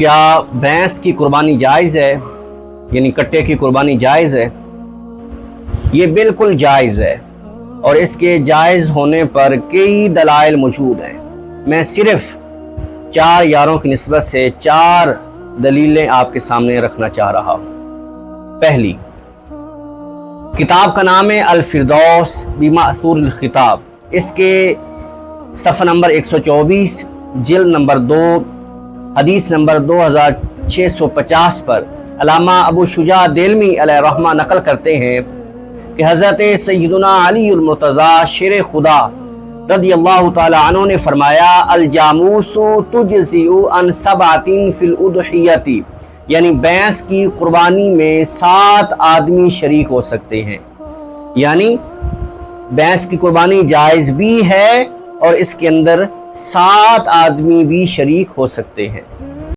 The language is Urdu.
کیا بھینس کی قربانی جائز ہے، یعنی کٹے کی قربانی جائز ہے؟ یہ بالکل جائز ہے، اور اس کے جائز ہونے پر کئی دلائل موجود ہیں۔ میں صرف 4 یاروں کی نسبت سے 4 دلیلیں آپ کے سامنے رکھنا چاہ رہا ہوں۔ پہلی، کتاب کا نام ہے الفردوس بمأثور الخطاب، اس کے صفحہ نمبر 124، جلد نمبر 2، حدیث نمبر 2650 پر علامہ ابو شجاع دہلوی علیہ الرحمہ نقل کرتے ہیں کہ حضرت سیدنا علی المرتضیٰ شیر خدا رضی اللہ تعالی عنہ نے فرمایا، الجاموس تجزئ عن 7 فی الاضحیۃ، یعنی بھینس کی قربانی میں 7 آدمی شریک ہو سکتے ہیں، یعنی بھینس کی قربانی جائز بھی ہے اور اس کے اندر 7 آدمی بھی شریک ہو سکتے ہیں۔